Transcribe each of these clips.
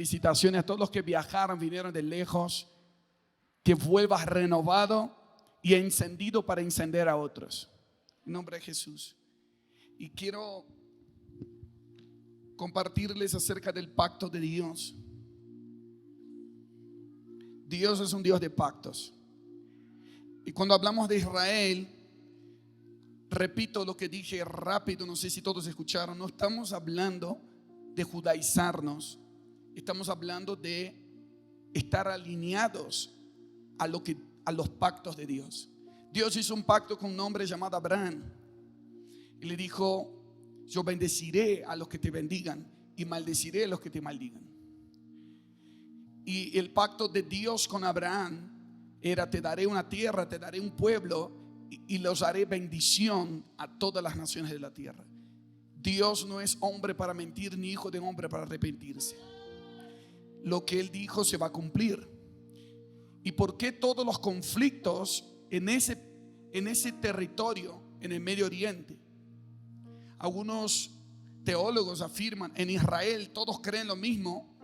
felicitaciones a todos los que viajaron, vinieron de lejos. Que vuelvas renovado y encendido para encender a otros. En nombre de Jesús. Y quiero compartirles acerca del pacto de Dios. Dios es un Dios de pactos. Y cuando hablamos de Israel, repito lo que dije rápido, no sé si todos escucharon, no estamos hablando de judaizarnos, estamos hablando de estar alineados a los pactos de Dios. Dios hizo un pacto con un hombre llamado Abraham y le dijo: yo bendeciré a los que te bendigan y maldeciré a los que te maldigan. Y el pacto de Dios con Abraham era: te daré una tierra, te daré un pueblo y los haré bendición a todas las naciones de la tierra. Dios no es hombre para mentir, ni hijo de hombre para arrepentirse. Lo que Él dijo se va a cumplir. ¿Y por qué todos los conflictos en ese territorio, en el Medio Oriente? Algunos teólogos afirman, en Israel todos creen lo mismo,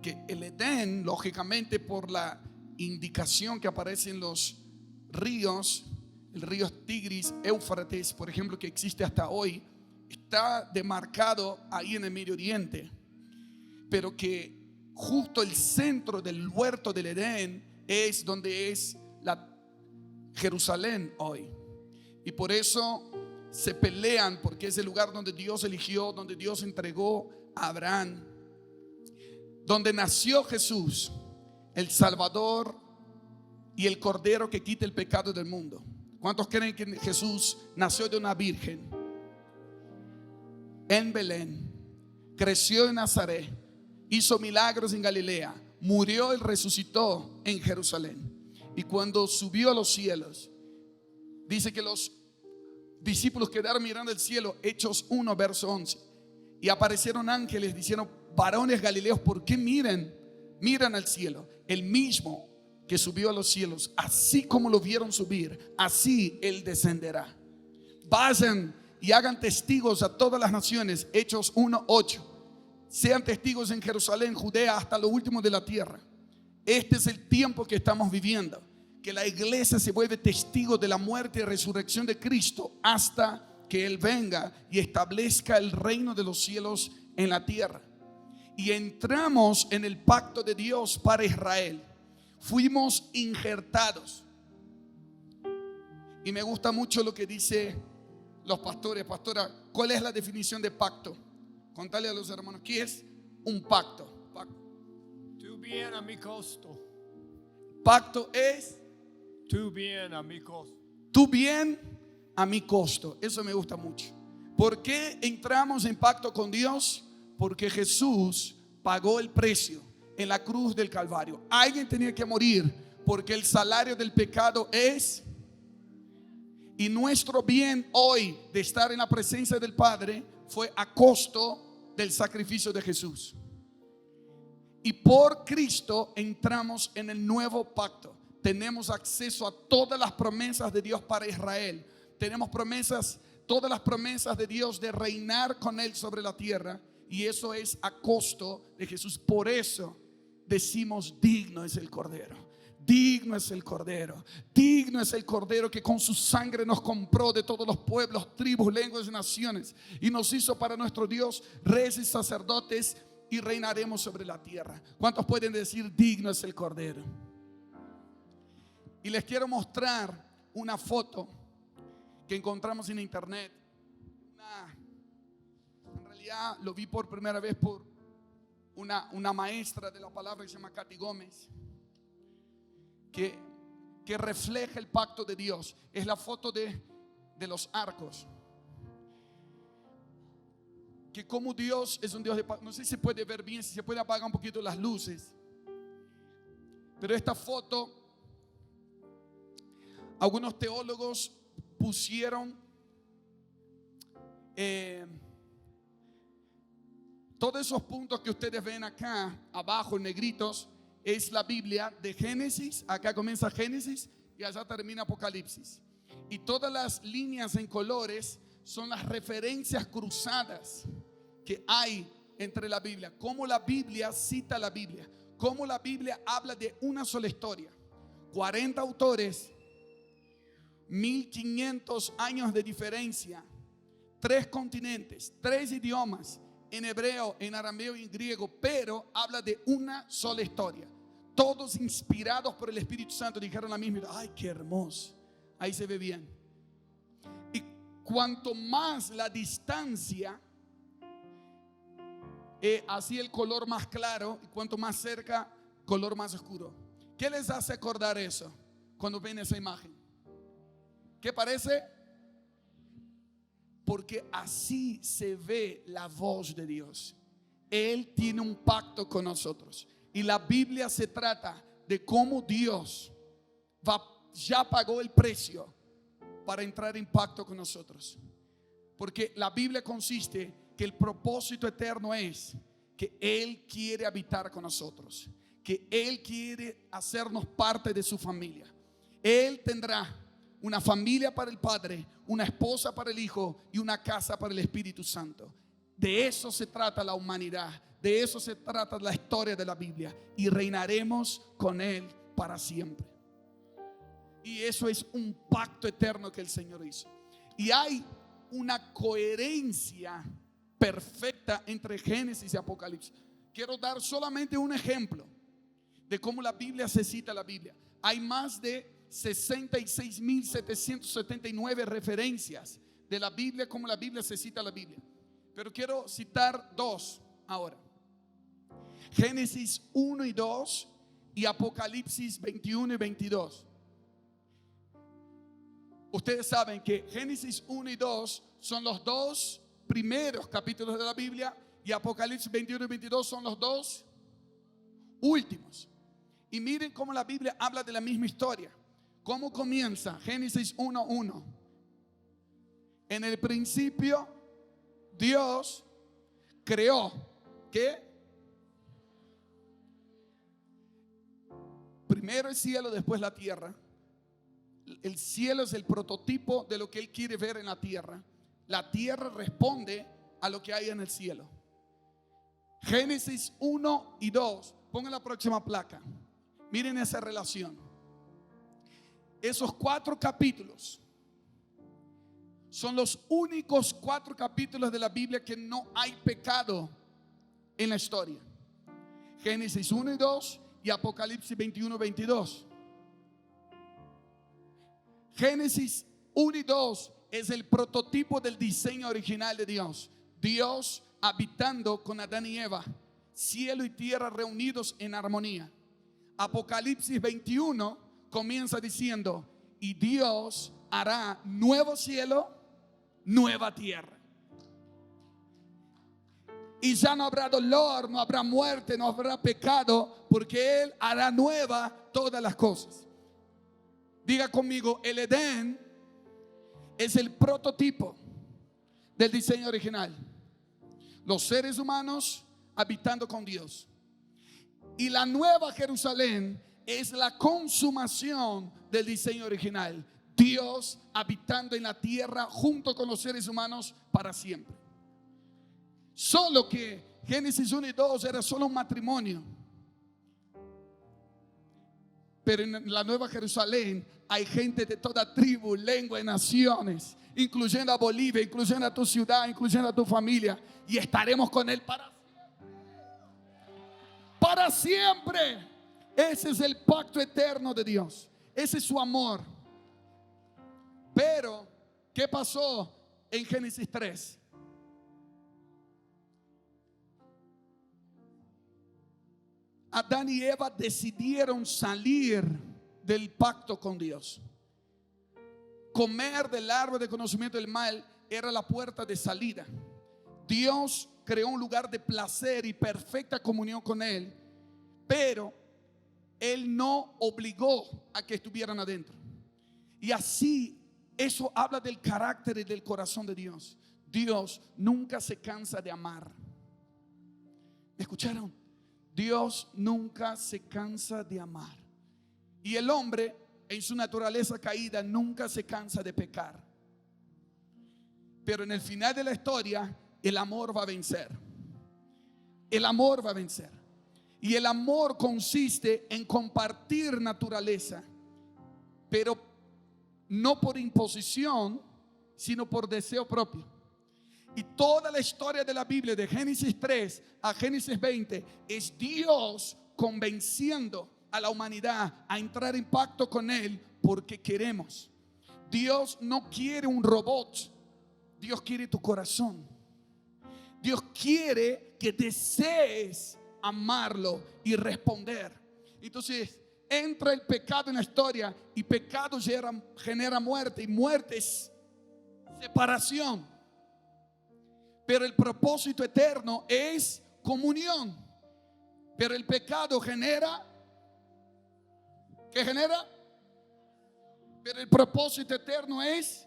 que el Edén, lógicamente por la indicación que aparece en los ríos, el río Tigris, Éufrates, por ejemplo, que existe hasta hoy, está demarcado ahí en el Medio Oriente, pero que justo el centro del huerto del Edén es donde es la Jerusalén hoy. Y por eso se pelean, porque es el lugar donde Dios eligió, donde Dios entregó a Abraham, donde nació Jesús, el Salvador y el Cordero que quita el pecado del mundo. ¿Cuántos creen que Jesús nació de una virgen en Belén, creció en Nazaret, hizo milagros en Galilea, murió y resucitó en Jerusalén? Y cuando subió a los cielos, dice que los discípulos quedaron mirando el cielo. Hechos 1 verso 11. Y aparecieron ángeles diciendo: varones galileos, ¿por qué miran al cielo? El mismo que subió a los cielos, así como lo vieron subir, así Él descenderá. Vayan y hagan testigos a todas las naciones. Hechos 1:8. Sean testigos en Jerusalén, Judea, hasta lo último de la tierra. Este es el tiempo que estamos viviendo, que la iglesia se vuelve testigo de la muerte y resurrección de Cristo hasta que Él venga y establezca el reino de los cielos en la tierra. Y entramos en el pacto de Dios para Israel. Fuimos injertados. Y me gusta mucho lo que dice los pastores. Pastora, ¿cuál es la definición de pacto? Contale a los hermanos, ¿qué es un pacto? Tu bien a mi costo. Pacto es Tu bien a mi costo. tu bien a mi costo. Eso me gusta mucho. ¿Por qué entramos en pacto con Dios? Porque Jesús pagó el precio en la cruz del Calvario. Alguien tenía que morir porque el salario del pecado es. Y nuestro bien hoy de estar en la presencia del Padre fue a costo del sacrificio de Jesús. Y por Cristo entramos en el nuevo pacto. Tenemos acceso a todas las promesas de Dios para Israel. Tenemos promesas, todas las promesas de Dios de reinar con Él sobre la tierra. Y eso es a costo de Jesús. Por eso decimos: digno es el Cordero. Digno es el Cordero. Digno es el Cordero que con su sangre nos compró de todos los pueblos, tribus, lenguas y naciones, y nos hizo para nuestro Dios reyes y sacerdotes, y reinaremos sobre la tierra. ¿Cuántos pueden decir: digno es el Cordero? Y les quiero mostrar una foto que encontramos en internet. En realidad lo vi por primera vez por una maestra de la palabra que se llama Katy Gómez, que refleja el pacto de Dios. Es la foto de los arcos. Que como Dios es un Dios de pacto. No sé si se puede ver bien, si se puede apagar un poquito las luces. Pero esta foto, algunos teólogos pusieron todos esos puntos que ustedes ven acá abajo, negritos, es la Biblia de Génesis. Acá comienza Génesis y allá termina Apocalipsis. Y todas las líneas en colores son las referencias cruzadas que hay entre la Biblia, cómo la Biblia cita la Biblia, cómo la Biblia habla de una sola historia. 40 autores, 1500 años de diferencia, 3 continentes, 3 idiomas, en hebreo, en arameo y en griego, pero habla de una sola historia. Todos inspirados por el Espíritu Santo dijeron la misma. Ay, qué hermoso. Ahí se ve bien. Y cuanto más la distancia, así el color más claro, y cuanto más cerca, color más oscuro. ¿Qué les hace acordar eso cuando ven esa imagen? ¿Qué parece? Porque así se ve la voz de Dios. Él tiene un pacto con nosotros. Y la Biblia se trata de cómo Dios ya pagó el precio para entrar en pacto con nosotros. Porque la Biblia consiste que el propósito eterno es que Él quiere habitar con nosotros, que Él quiere hacernos parte de su familia. Él tendrá una familia para el Padre, una esposa para el Hijo y una casa para el Espíritu Santo. De eso se trata la humanidad, de eso se trata la historia de la Biblia, y reinaremos con Él para siempre. Y eso es un pacto eterno que el Señor hizo. Y hay una coherencia perfecta entre Génesis y Apocalipsis. Quiero dar solamente un ejemplo de cómo la Biblia se cita la Biblia. Hay más de 66.779 referencias de la Biblia, como la Biblia se cita la Biblia. Pero quiero citar 2 ahora. Génesis 1 y 2 y Apocalipsis 21 y 22. Ustedes saben que Génesis 1 y 2 son los 2 primeros capítulos de la Biblia, y Apocalipsis 21 y 22 son los 2 últimos. Y miren cómo la Biblia habla de la misma historia. ¿Cómo comienza? Génesis 1:1. En el principio Dios creó, ¿qué? Primero el cielo, después la tierra. El cielo es el prototipo de lo que Él quiere ver en la tierra. La tierra responde a lo que hay en el cielo. Génesis 1 y 2. Pongan la próxima placa. Miren esa relación. Esos 4 capítulos son los únicos 4 capítulos de la Biblia que no hay pecado en la historia. Génesis 1 y 2 y Apocalipsis 21 y 22. Génesis 1 y 2 es el prototipo del diseño original de Dios. Dios habitando con Adán y Eva, cielo y tierra reunidos en armonía. Apocalipsis 21 comienza diciendo: y Dios hará nuevo cielo, nueva tierra. Y ya no habrá dolor, no habrá muerte, no habrá pecado, porque Él hará nueva todas las cosas. Diga conmigo, el Edén es el prototipo del diseño original. Los seres humanos habitando con Dios. Y la nueva Jerusalén es la consumación del diseño original. Dios habitando en la tierra junto con los seres humanos para siempre. Solo que Génesis 1 y 2 era solo un matrimonio. Pero en la nueva Jerusalén hay gente de toda tribu, lengua y naciones, incluyendo a Bolivia, incluyendo a tu ciudad, incluyendo a tu familia. Y estaremos con Él para siempre. Para siempre. Ese es el pacto eterno de Dios. Ese es su amor. Pero, ¿qué pasó en Génesis 3? Adán y Eva decidieron salir del pacto con Dios. Comer del árbol de conocimiento del mal era la puerta de salida. Dios creó un lugar de placer y perfecta comunión con Él, pero Él no obligó a que estuvieran adentro. Y así, eso habla del carácter y del corazón de Dios. Dios nunca se cansa de amar. ¿Me escucharon? Dios nunca se cansa de amar. Y el hombre, en su naturaleza caída, nunca se cansa de pecar. Pero en el final de la historia, el amor va a vencer. el amor va a vencer. Y el amor consiste en compartir naturaleza, pero no por imposición, sino por deseo propio. Y toda la historia de la Biblia, de Génesis 3 a Génesis 20, es Dios convenciendo a la humanidad a entrar en pacto con Él porque queremos. Dios no quiere un robot, Dios quiere tu corazón. Dios quiere que desees amarlo y responder. Entonces entra el pecado en la historia y pecado genera muerte, y muerte es separación. Pero el propósito eterno es comunión. Pero el pecado genera, ¿qué genera? Pero el propósito eterno es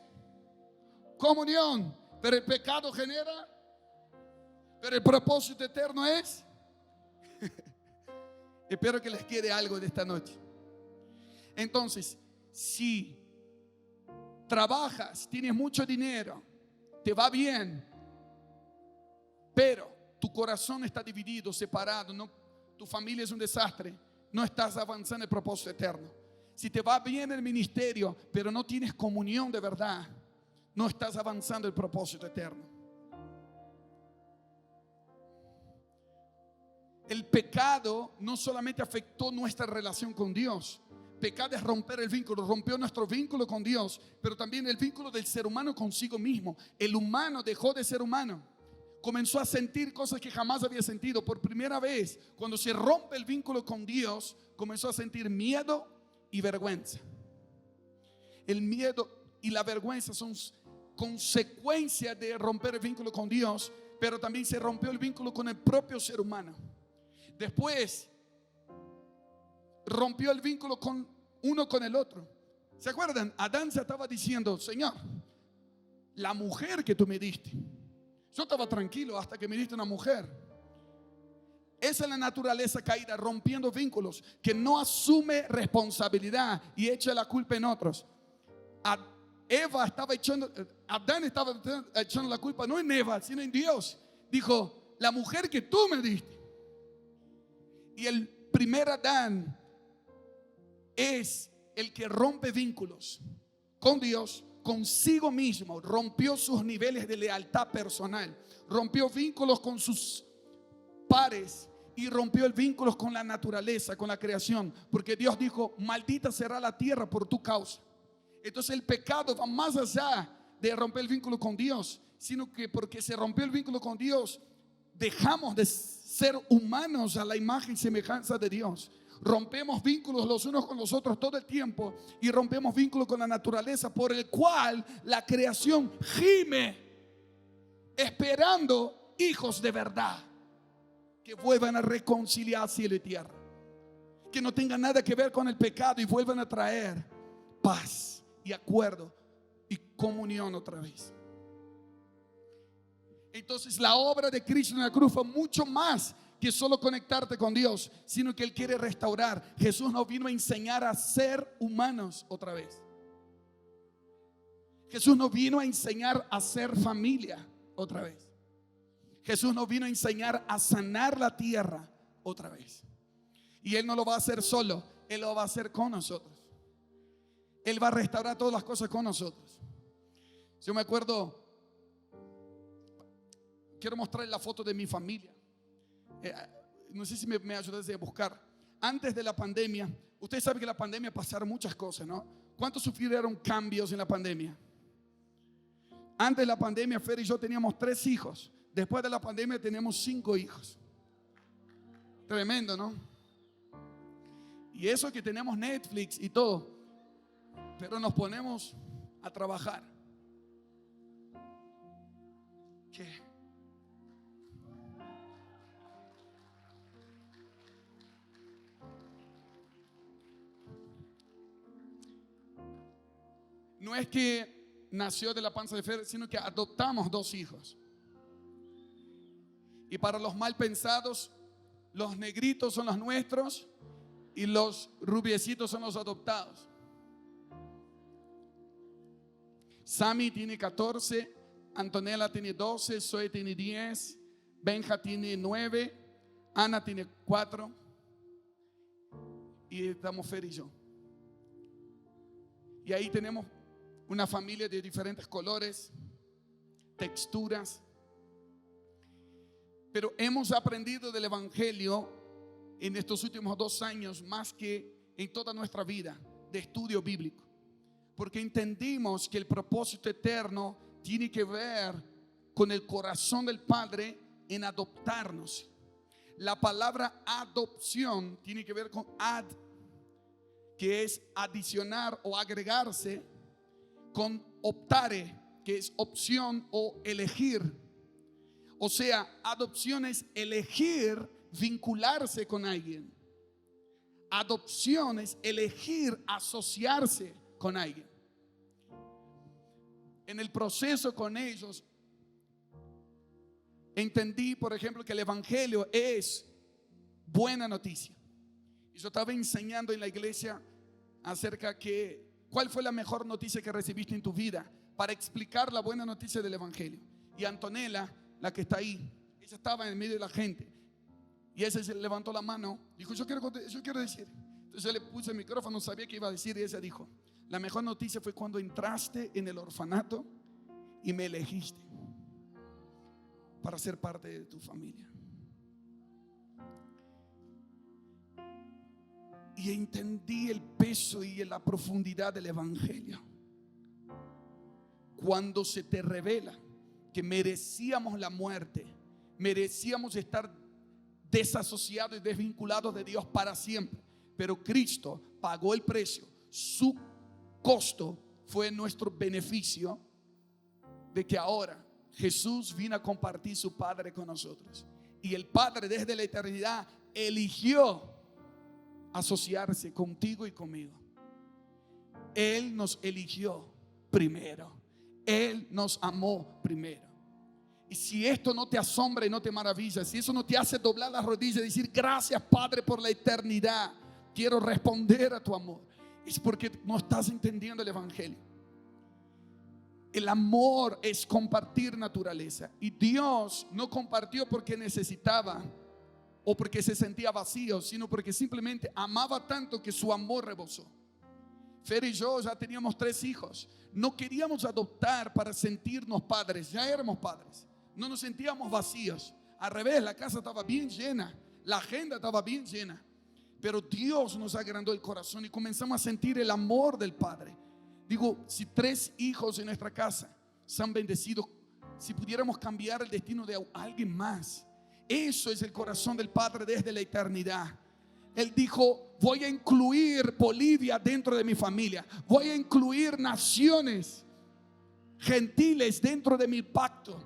comunión. Pero el pecado genera, pero el propósito eterno es espero que les quede algo de esta noche. Entonces, si trabajas, tienes mucho dinero, te va bien, pero tu corazón está dividido, separado, no, tu familia es un desastre, no estás avanzando en el propósito eterno. Si te va bien el ministerio, pero no tienes comunión de verdad, no estás avanzando en el propósito eterno. El pecado no solamente afectó nuestra relación con Dios. Pecado es romper el vínculo, rompió nuestro vínculo con Dios, pero también el vínculo del ser humano consigo mismo. El humano dejó de ser humano, comenzó a sentir cosas que jamás había sentido. Por primera vez, cuando se rompe el vínculo con Dios, comenzó a sentir miedo y vergüenza. El miedo y la vergüenza son consecuencias de romper el vínculo con Dios, pero también se rompió el vínculo con el propio ser humano. Después rompió el vínculo con uno con el otro. ¿Se acuerdan? Adán se estaba diciendo: Señor, la mujer que tú me diste, yo estaba tranquilo hasta que me diste una mujer. Esa es la naturaleza caída, rompiendo vínculos, que no asume responsabilidad y echa la culpa en otros. Adán estaba echando la culpa no en Eva, sino en Dios. Dijo: la mujer que tú me diste. Y el primer Adán es el que rompe vínculos con Dios, consigo mismo. Rompió sus niveles de lealtad personal, rompió vínculos con sus pares y rompió el vínculo con la naturaleza, con la creación, porque Dios dijo: maldita será la tierra por tu causa. Entonces el pecado va más allá de romper el vínculo con Dios, sino que porque se rompió el vínculo con Dios, dejamos de ser humanos a la imagen y semejanza de Dios. Rompemos vínculos los unos con los otros todo el tiempo, y rompemos vínculos con la naturaleza, por el cual la creación gime esperando hijos de verdad que vuelvan a reconciliar cielo y tierra, que no tengan nada que ver con el pecado y vuelvan a traer paz y acuerdo y comunión otra vez. Entonces la obra de Cristo en la cruz fue mucho más que solo conectarte con Dios, sino que Él quiere restaurar. Jesús nos vino a enseñar a ser humanos otra vez. Jesús nos vino a enseñar a ser familia otra vez. Jesús nos vino a enseñar a sanar la tierra otra vez. Y Él no lo va a hacer solo, Él lo va a hacer con nosotros. Él va a restaurar todas las cosas con nosotros. Yo me acuerdo, quiero mostrarles la foto de mi familia. No sé si me ayudas a buscar. Antes de la pandemia, ustedes saben que en la pandemia pasaron muchas cosas, ¿no? ¿Cuántos sufrieron cambios en la pandemia? Antes de la pandemia, Fer y yo teníamos 3 hijos. Después de la pandemia tenemos 5 hijos. Tremendo, ¿no? Y eso que tenemos Netflix y todo, pero nos ponemos a trabajar. ¿Qué? No es que nació de la panza de Fer, sino que adoptamos 2 hijos. Y para los mal pensados, los negritos son los nuestros y los rubiecitos son los adoptados. Sammy tiene 14, Antonella tiene 12, Zoe tiene 10, Benja tiene 9 Ana tiene 4 y estamos Fer y yo. Y ahí tenemos una familia de diferentes colores, texturas. Pero hemos aprendido del Evangelio en estos últimos 2 años más que en toda nuestra vida de estudio bíblico. Porque entendimos que el propósito eterno tiene que ver con el corazón del Padre en adoptarnos. La palabra adopción tiene que ver con ad, que es adicionar o agregarse, con optare, que es opción o elegir. O sea, adopción es elegir vincularse con alguien. Adopción es elegir asociarse con alguien. En el proceso con ellos entendí, por ejemplo, que el Evangelio es buena noticia. Y yo estaba enseñando en la iglesia acerca que cuál fue la mejor noticia que recibiste en tu vida para explicar la buena noticia del Evangelio. Y Antonella, la que está ahí, ella estaba en medio de la gente y ella se levantó la mano, dijo: yo quiero decir. Entonces yo le puse el micrófono, no sabía qué iba a decir, y ella dijo: la mejor noticia fue cuando entraste en el orfanato y me elegiste para ser parte de tu familia. Y entendí el peso y la profundidad del Evangelio. Cuando se te revela que merecíamos la muerte, merecíamos estar desasociados y desvinculados de Dios para siempre, pero Cristo pagó el precio. Su costo fue nuestro beneficio de que ahora Jesús vino a compartir su Padre con nosotros. Y el Padre desde la eternidad eligió asociarse contigo y conmigo. Él nos eligió primero. Él nos amó primero. Y si esto no te asombra y no te maravilla, si eso no te hace doblar las rodillas y decir: gracias, Padre, por la eternidad, quiero responder a tu amor, es porque no estás entendiendo el Evangelio. El amor es compartir naturaleza. Y Dios no compartió porque necesitaba o porque se sentía vacío, sino porque simplemente amaba tanto que su amor rebosó. Fer y yo ya teníamos 3 hijos. No queríamos adoptar para sentirnos padres, ya éramos padres. No nos sentíamos vacíos. Al revés, la casa estaba bien llena, la agenda estaba bien llena. Pero Dios nos agrandó el corazón y comenzamos a sentir el amor del Padre. Digo, si 3 hijos en nuestra casa se han bendecido, si pudiéramos cambiar el destino de alguien más, eso es el corazón del Padre desde la eternidad. Él dijo: voy a incluir Bolivia dentro de mi familia, voy a incluir naciones gentiles dentro de mi pacto.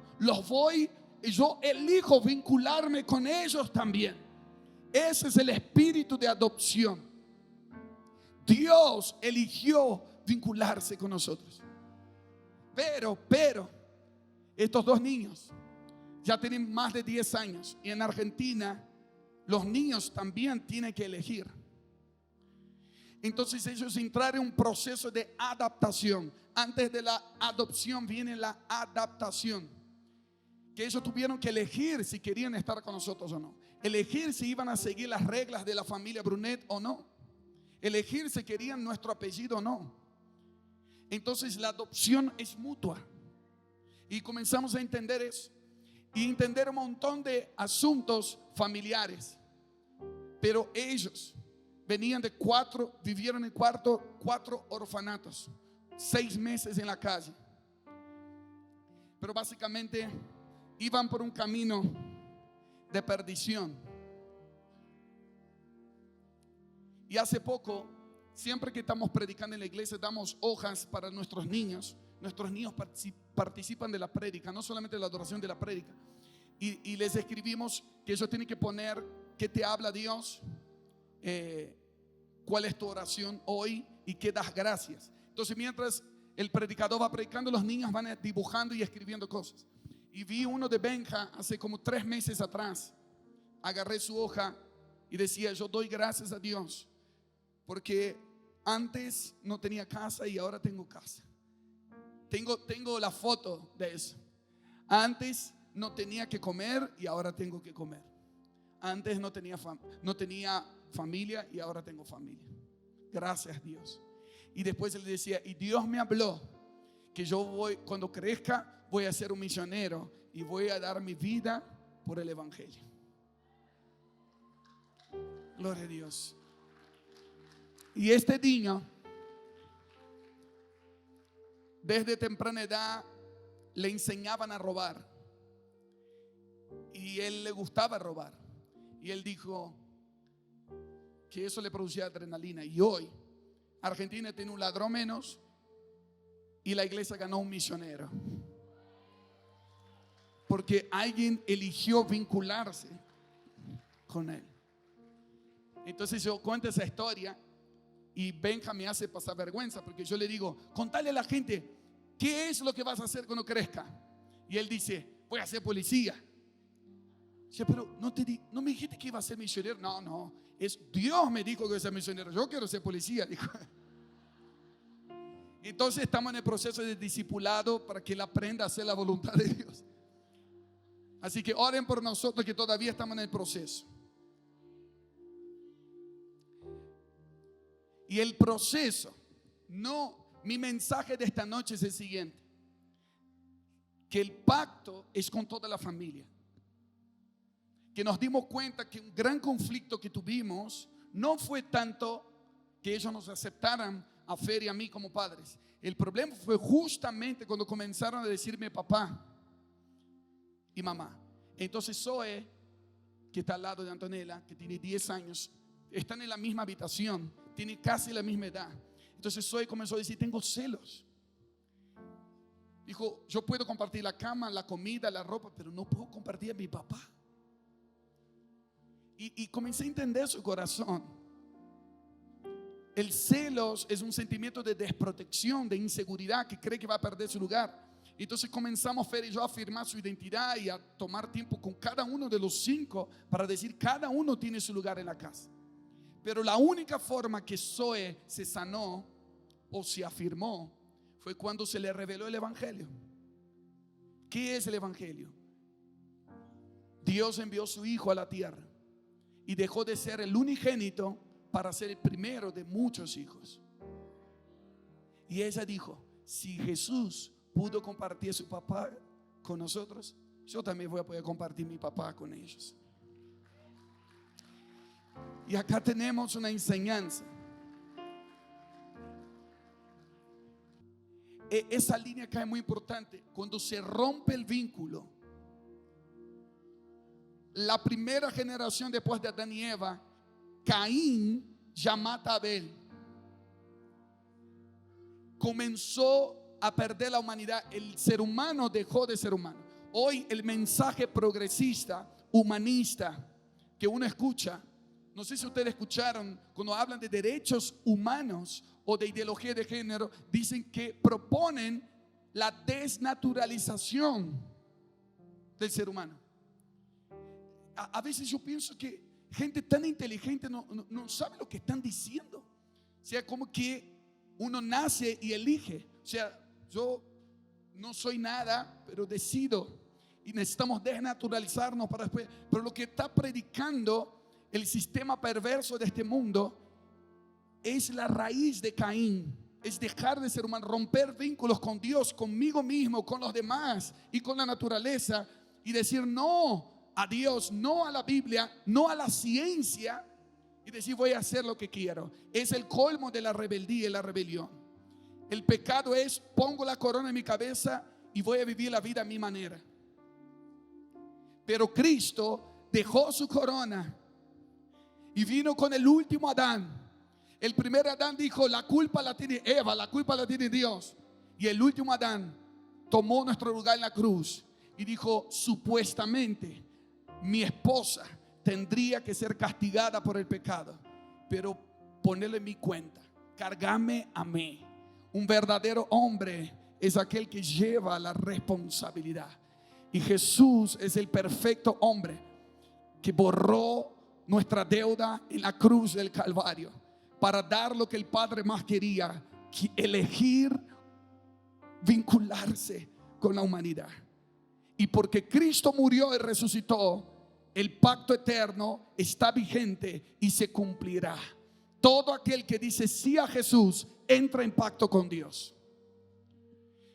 Yo elijo vincularme con ellos también. Ese es el espíritu de adopción. Dios eligió vincularse con nosotros. Pero estos 2 niños ya tienen más de 10 años. Y en Argentina los niños también tienen que elegir. Entonces ellos entraron en un proceso de adaptación. Antes de la adopción viene la adaptación, que ellos tuvieron que elegir si querían estar con nosotros o no. Elegir si iban a seguir las reglas de la familia Brunet o no. Elegir si querían nuestro apellido o no. Entonces la adopción es mutua. Y comenzamos a entender eso. Y entender un montón de asuntos familiares. Pero ellos venían de vivieron en 4 orfanatos, 6 meses en la calle. Pero básicamente iban por un camino de perdición. Y hace poco, siempre que estamos predicando en la iglesia, damos hojas para nuestros niños. Nuestros niños participan de la prédica, no solamente de la adoración, de la prédica. Y les escribimos que ellos tienen que poner qué te habla Dios, cuál es tu oración hoy y qué das gracias. Entonces, mientras el predicador va predicando, los niños van dibujando y escribiendo cosas. Y vi uno de Benja hace como 3 meses atrás. Agarré su hoja y decía: yo doy gracias a Dios porque antes no tenía casa y ahora tengo casa. Tengo la foto de eso. Antes no tenía que comer y ahora tengo que comer. antes no tenía familia y ahora tengo familia. Gracias, Dios. Y después él decía, y Dios me habló que yo voy, cuando crezca, voy a ser un misionero y voy a dar mi vida por el evangelio. Gloria a Dios. Y este niño, desde temprana edad, le enseñaban a robar. Y él le gustaba robar. Y él dijo que eso le producía adrenalina. Y hoy Argentina tiene un ladrón menos y la iglesia ganó un misionero. Porque alguien eligió vincularse con él. Entonces yo cuento esa historia y Benja me hace pasar vergüenza, porque yo le digo, contale a la gente, ¿qué es lo que vas a hacer cuando crezca? Y él dice, voy a ser policía. Dice, pero no me dijiste que iba a ser misionero. No, es Dios me dijo que iba a ser misionero. Yo quiero ser policía, dijo. Entonces estamos en el proceso de discipulado para que él aprenda a hacer la voluntad de Dios. Así que oren por nosotros que todavía estamos en el proceso. Y el proceso, mi mensaje de esta noche es el siguiente: que el pacto es con toda la familia. Que nos dimos cuenta que un gran conflicto que tuvimos no fue tanto que ellos nos aceptaran a Fer y a mí como padres. El problema fue justamente cuando comenzaron a decirme papá y mamá. Entonces Zoe, que está al lado de Antonella, que tiene 10 años, están en la misma habitación, tiene casi la misma edad. Entonces Zoe comenzó a decir, tengo celos. Dijo, yo puedo compartir la cama, la comida, la ropa, pero no puedo compartir a mi papá. Y comencé a entender su corazón. El celos es un sentimiento de desprotección, de inseguridad, que cree que va a perder su lugar. Entonces comenzamos Fer y yo a afirmar su identidad y a tomar tiempo con cada uno de los 5 para decir cada uno tiene su lugar en la casa. Pero la única forma que Zoe se sanó o se afirmó fue cuando se le reveló el evangelio. ¿Qué es el evangelio? Dios envió a su hijo a la tierra y dejó de ser el unigénito para ser el primero de muchos hijos. Y ella dijo, si Jesús pudo compartir a su papá con nosotros, yo también voy a poder compartir mi papá con ellos. Y acá tenemos una enseñanza. Esa línea acá es muy importante. Cuando se rompe el vínculo, la primera generación después de Adán y Eva, Caín ya mata a Abel. Comenzó a perder la humanidad. El ser humano dejó de ser humano. Hoy el mensaje progresista, humanista que uno escucha, no sé si ustedes escucharon, cuando hablan de derechos humanos o de ideología de género, dicen que proponen la desnaturalización del ser humano. A veces yo pienso que gente tan inteligente no sabe lo que están diciendo. O sea, como que uno nace y elige. O sea, yo no soy nada, pero decido. Y necesitamos desnaturalizarnos para después. Pero lo que está predicando el sistema perverso de este mundo es la raíz de Caín. Es dejar de ser humano, romper vínculos con Dios, conmigo mismo, con los demás y con la naturaleza. Y decir no a Dios, no a la Biblia, no a la ciencia, y decir voy a hacer lo que quiero. Es el colmo de la rebeldía y la rebelión. El pecado es pongo la corona en mi cabeza y voy a vivir la vida a mi manera. Pero Cristo dejó su corona y vino con el último Adán. El primer Adán dijo la culpa la tiene Eva, la culpa la tiene Dios. Y el último Adán tomó nuestro lugar en la cruz y dijo supuestamente mi esposa tendría que ser castigada por el pecado, pero ponerle en mi cuenta, cargame a mí. Un verdadero hombre es aquel que lleva la responsabilidad. Y Jesús es el perfecto hombre que borró nuestra deuda en la cruz del Calvario para dar lo que el Padre más quería, elegir vincularse con la humanidad. Y porque Cristo murió y resucitó, el pacto eterno está vigente y se cumplirá. Todo aquel que dice sí a Jesús entra en pacto con Dios.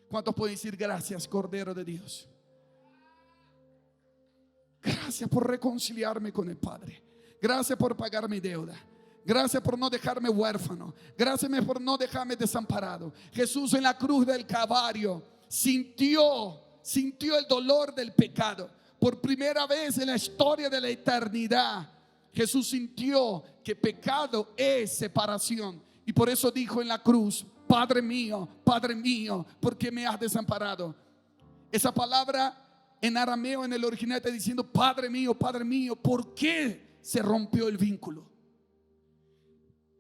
¿Cuántos pueden decir gracias, Cordero de Dios? Gracias por reconciliarme con el Padre. Gracias por pagar mi deuda. Gracias por no dejarme huérfano. Gracias por no dejarme desamparado. Jesús en la cruz del Calvario sintió el dolor del pecado. Por primera vez en la historia de la eternidad, Jesús sintió que pecado es separación. Y por eso dijo en la cruz: Padre mío, ¿por qué me has desamparado? Esa palabra en arameo, en el original, está diciendo: Padre mío, ¿por qué se rompió el vínculo?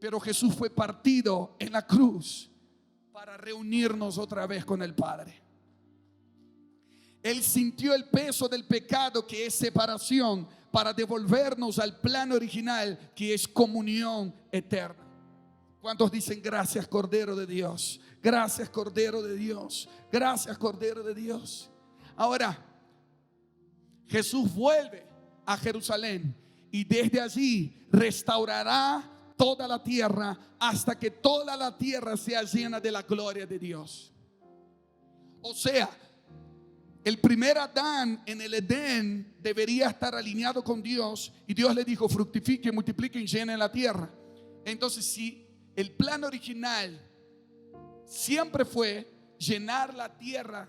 Pero Jesús fue partido en la cruz para reunirnos otra vez con el Padre. Él sintió el peso del pecado, que es separación, para devolvernos al plan original, que es comunión eterna. ¿Cuántos dicen gracias, Cordero de Dios? Gracias, Cordero de Dios. Gracias, Cordero de Dios. Ahora, Jesús vuelve a Jerusalén y desde allí restaurará toda la tierra hasta que toda la tierra sea llena de la gloria de Dios. O sea, el primer Adán en el Edén debería estar alineado con Dios, y Dios le dijo: fructifiquen, multipliquen, llenen la tierra. Entonces, si el plan original siempre fue llenar la tierra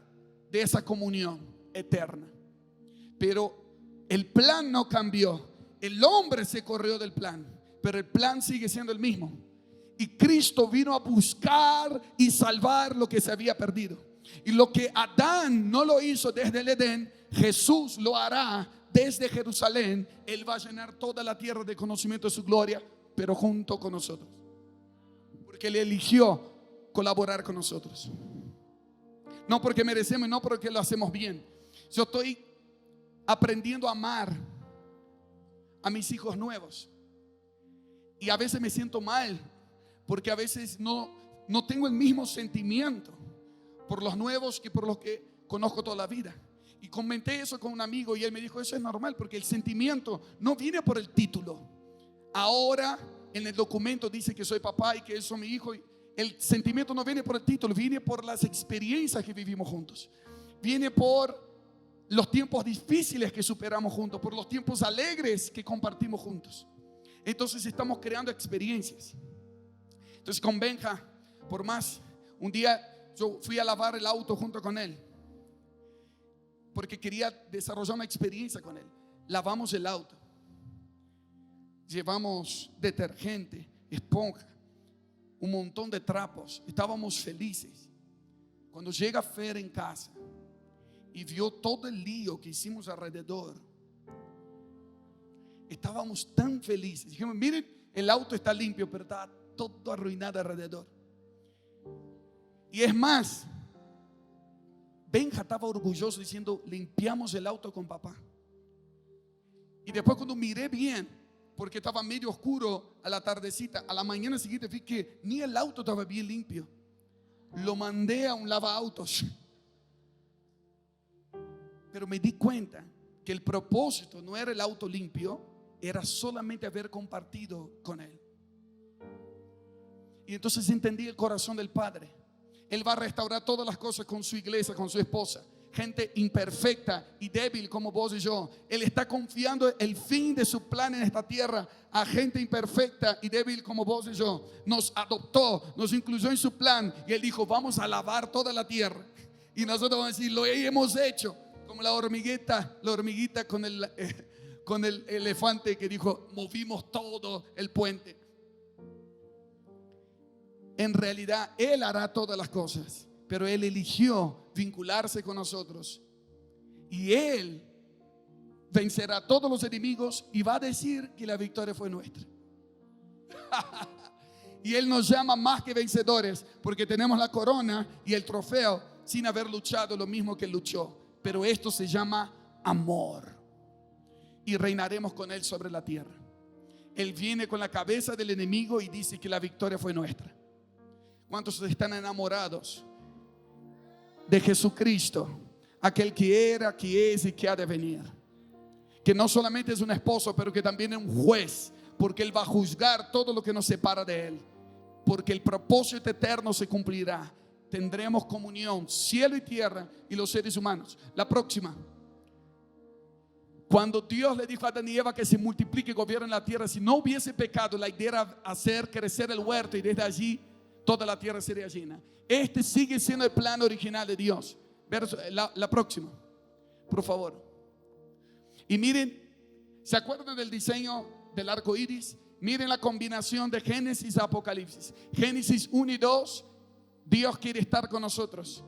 de esa comunión eterna, pero el plan no cambió. El hombre se corrió del plan, pero el plan sigue siendo el mismo. Y Cristo vino a buscar y salvar lo que se había perdido. Y lo que Adán no lo hizo desde el Edén, Jesús lo hará desde Jerusalén. Él va a llenar toda la tierra de conocimiento de su gloria, pero junto con nosotros, porque Él eligió colaborar con nosotros. No porque merecemos, no porque lo hacemos bien. Yo estoy aprendiendo a amar a mis hijos nuevos, y a veces me siento mal porque a veces no tengo el mismo sentimiento por los nuevos que por los que conozco toda la vida. Y comenté eso con un amigo y él me dijo: eso es normal, porque el sentimiento no viene por el título. Ahora en el documento dice que soy papá y que él es mi hijo. El sentimiento no viene por el título, viene por las experiencias que vivimos juntos. Viene por los tiempos difíciles que superamos juntos, por los tiempos alegres que compartimos juntos. Entonces estamos creando experiencias. Entonces con Benja, por más, un día yo fui a lavar el auto junto con él, porque quería desarrollar una experiencia con él. Lavamos el auto, llevamos detergente, esponja, un montón de trapos. Estábamos felices. Cuando llega Fer en casa y vio todo el lío que hicimos alrededor, estábamos tan felices. Dijimos: miren, el auto está limpio, pero está todo arruinado alrededor. Y es más, Benja estaba orgulloso diciendo: limpiamos el auto con papá. Y después, cuando miré bien, porque estaba medio oscuro a la tardecita, a la mañana siguiente vi que ni el auto estaba bien limpio. Lo mandé a un lavaautos. Pero me di cuenta que el propósito no era el auto limpio, era solamente haber compartido con él. Y entonces entendí el corazón del Padre. Él va a restaurar todas las cosas con su iglesia, con su esposa. Gente imperfecta y débil como vos y yo. Él está confiando el fin de su plan en esta tierra a gente imperfecta y débil como vos y yo. Nos adoptó, nos incluyó en su plan. Y Él dijo: vamos a lavar toda la tierra. Y nosotros vamos a decir: lo hemos hecho. Como la hormiguita con el elefante que dijo: movimos todo el puente. En realidad Él hará todas las cosas, pero Él eligió vincularse con nosotros. Y Él vencerá a todos los enemigos y va a decir que la victoria fue nuestra. Y Él nos llama más que vencedores, porque tenemos la corona y el trofeo sin haber luchado lo mismo que Él luchó. Pero esto se llama amor. Y reinaremos con Él sobre la tierra. Él viene con la cabeza del enemigo y dice que la victoria fue nuestra. ¿Cuántos están enamorados de Jesucristo? Aquel que era, que es y que ha de venir. que no solamente es un esposo, pero que también es un juez, porque Él va a juzgar todo lo que nos separa de Él, porque el propósito eterno se cumplirá. Tendremos comunión, cielo y tierra y los seres humanos. La próxima. Cuando Dios le dijo a Adán y Eva que se multiplique y gobiernen la tierra, si no hubiese pecado, la idea era hacer crecer el huerto y desde allí toda la tierra sería llena. Este sigue siendo el plan original de Dios. La próxima, por favor. Y miren, ¿se acuerdan del diseño del arco iris? Miren la combinación de Génesis y Apocalipsis. Génesis 1 y 2, Dios quiere estar con nosotros.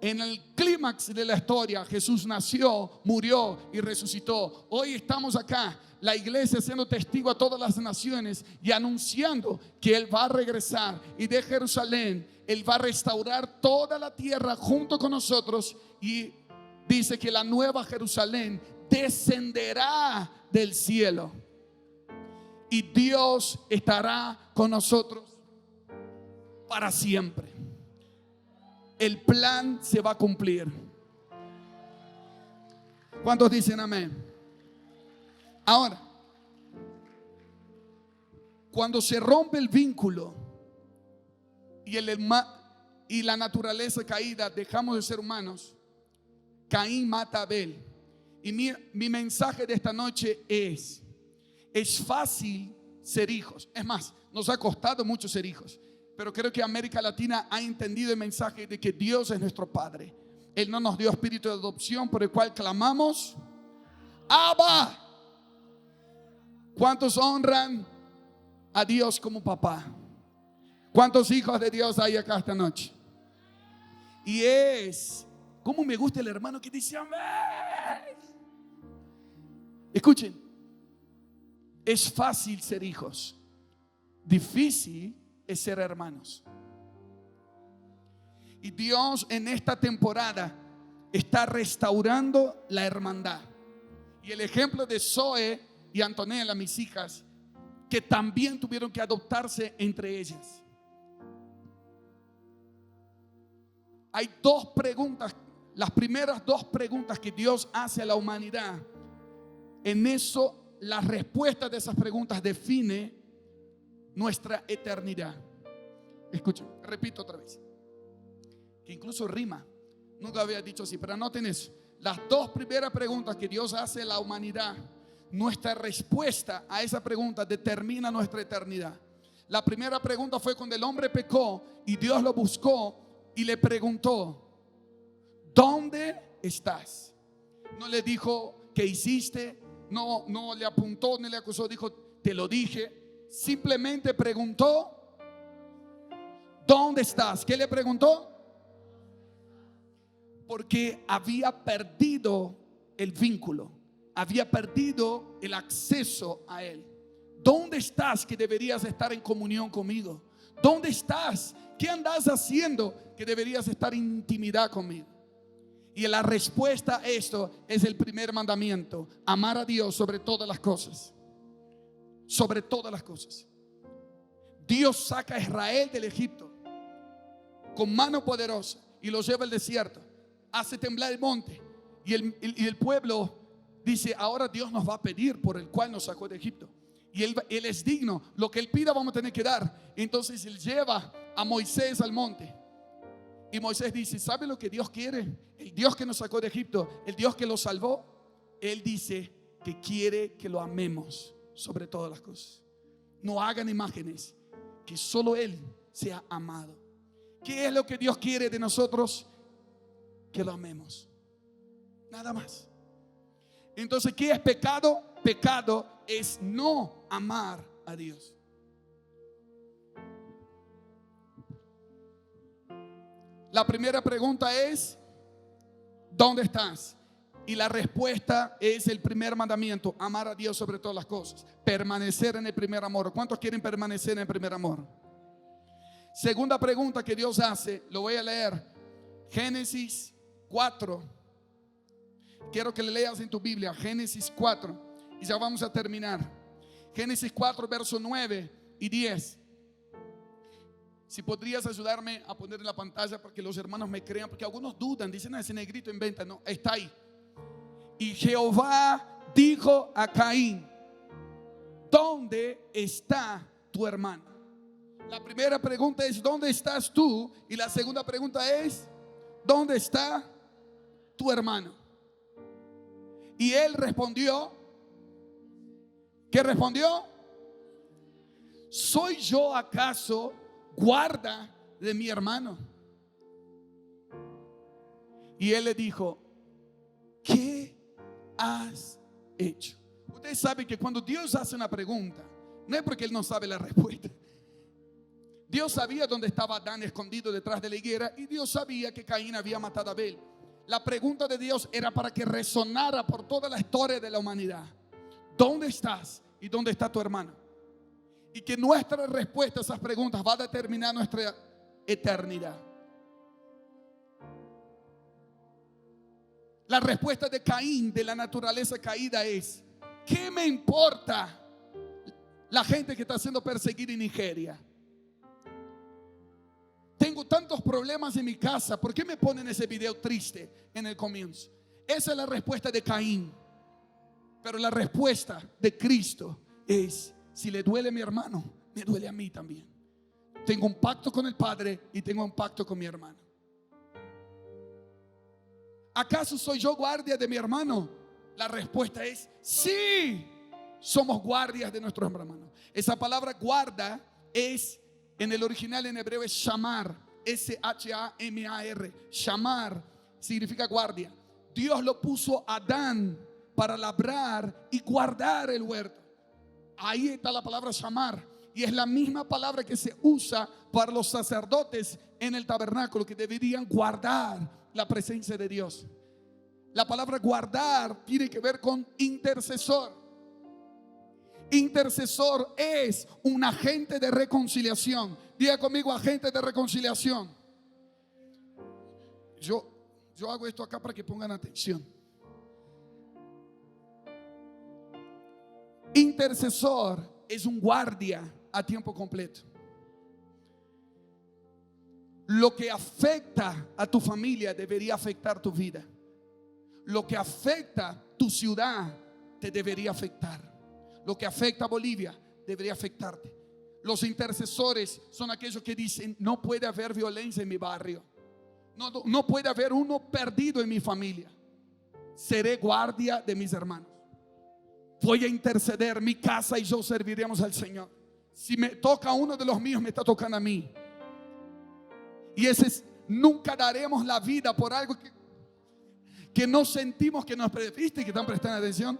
En el clímax de la historia, Jesús nació, murió y resucitó. Hoy estamos acá, la iglesia siendo testigo a todas las naciones y anunciando que Él va a regresar. Y de Jerusalén, Él va a restaurar toda la tierra junto con nosotros. Y dice que la nueva Jerusalén descenderá del cielo. Y Dios estará con nosotros para siempre. El plan se va a cumplir. ¿Cuántos dicen amén? Ahora, cuando se rompe el vínculo y la naturaleza caída, dejamos de ser humanos. Caín mata a Abel. Y mi mensaje de esta noche es fácil ser hijos. Es más, nos ha costado mucho ser hijos. Pero creo que América Latina ha entendido el mensaje de que Dios es nuestro Padre. Él no nos dio espíritu de adopción por el cual clamamos Abba. ¿Cuántos honran a Dios como papá? ¿Cuántos hijos de Dios hay acá esta noche? Y ¿cómo me gusta el hermano que dice amén? Escuchen, es fácil ser hijos, difícil es ser hermanos. Y Dios en esta temporada está restaurando la hermandad. Y el ejemplo de Zoe y Antonella, mis hijas, que también tuvieron que adoptarse entre ellas. Hay dos preguntas, las primeras dos preguntas que Dios hace a la humanidad. En eso, la respuesta de esas preguntas define nuestra eternidad. Escuchen, repito otra vez, que incluso rima. Nunca había dicho así, pero anoten eso. Las dos primeras preguntas que Dios hace a la humanidad, nuestra respuesta a esa pregunta determina nuestra eternidad. La primera pregunta fue cuando el hombre pecó y Dios lo buscó y le preguntó: ¿dónde estás? No le dijo ¿qué hiciste? No le apuntó, ni le acusó, dijo te lo dije. Simplemente preguntó: ¿dónde estás? ¿Qué le preguntó? Porque había perdido el vínculo, había perdido el acceso a Él. ¿Dónde estás que deberías estar en comunión conmigo? ¿Dónde estás? ¿Qué andas haciendo que deberías estar en intimidad conmigo? Y la respuesta a esto es el primer mandamiento: amar a Dios sobre todas las cosas. Sobre todas las cosas. Dios saca a Israel del Egipto con mano poderosa y los lleva al desierto, hace temblar el monte y el pueblo dice: ahora Dios nos va a pedir por el cual nos sacó de Egipto y él es digno, lo que Él pida vamos a tener que dar. Entonces Él lleva a Moisés al monte y Moisés dice: ¿sabe lo que Dios quiere? El Dios que nos sacó de Egipto, el Dios que lo salvó, Él dice que quiere que lo amemos sobre todas las cosas. No hagan imágenes, que solo Él sea amado. ¿Qué es lo que Dios quiere de nosotros? Que lo amemos, nada más. Entonces, ¿qué es pecado? Pecado es no amar a Dios. La primera pregunta es: ¿dónde estás? Y la respuesta es el primer mandamiento: amar a Dios sobre todas las cosas, permanecer en el primer amor. ¿Cuántos quieren permanecer en el primer amor? Segunda pregunta que Dios hace, lo voy a leer, Génesis 4. Quiero que le leas en tu Biblia, Génesis 4, y ya vamos a terminar. Génesis 4, verso 9 y 10. Si podrías ayudarme a poner en la pantalla para que los hermanos me crean, porque algunos dudan, dicen: ese negrito inventa. No, está ahí. Y Jehová dijo a Caín: ¿dónde está tu hermano? La primera pregunta es: ¿dónde estás tú? Y la segunda pregunta es: ¿dónde está tu hermano? Y él respondió, ¿qué respondió? ¿Soy yo acaso guarda de mi hermano? Y él le dijo: ¿qué has hecho? Ustedes saben que cuando Dios hace una pregunta, no es porque Él no sabe la respuesta. Dios sabía dónde estaba Adán escondido detrás de la higuera, y Dios sabía que Caín había matado a Abel. La pregunta de Dios era para que resonara por toda la historia de la humanidad: ¿dónde estás y dónde está tu hermano? Y que nuestra respuesta a esas preguntas va a determinar nuestra eternidad. La respuesta de Caín, de la naturaleza caída, es: ¿qué me importa la gente que está siendo perseguida en Nigeria? Tengo tantos problemas en mi casa, ¿por qué me ponen ese video triste en el comienzo? Esa es la respuesta de Caín. Pero la respuesta de Cristo es: si le duele a mi hermano, me duele a mí también. Tengo un pacto con el Padre y tengo un pacto con mi hermano. ¿Acaso soy yo guardia de mi hermano? La respuesta es: sí, somos guardias de nuestros hermanos. Esa palabra guarda es, en el original en hebreo, es shamar, S-H-A-M-A-R. Shamar significa guardia. Dios lo puso a Adán para labrar y guardar el huerto. Ahí está la palabra shamar, y es la misma palabra que se usa para los sacerdotes en el tabernáculo, que deberían guardar la presencia de Dios. La palabra guardar tiene que ver con intercesor. Intercesor es un agente de reconciliación. Diga conmigo: agente de reconciliación. Yo hago esto acá para que pongan atención. Intercesor es un guardia a tiempo completo. Lo que afecta a tu familia debería afectar tu vida. Lo que afecta tu ciudad te debería afectar. Lo que afecta a Bolivia debería afectarte. Los intercesores son aquellos que dicen: no puede haber violencia en mi barrio. No puede haber uno perdido en mi familia. Seré guardia de mis hermanos. Voy a interceder, mi casa y yo serviremos al Señor. Si me toca a uno de los míos, me está tocando a mí. Y ese es: nunca daremos la vida por algo que no sentimos que nos pertenece. ¿Viste que están prestando atención?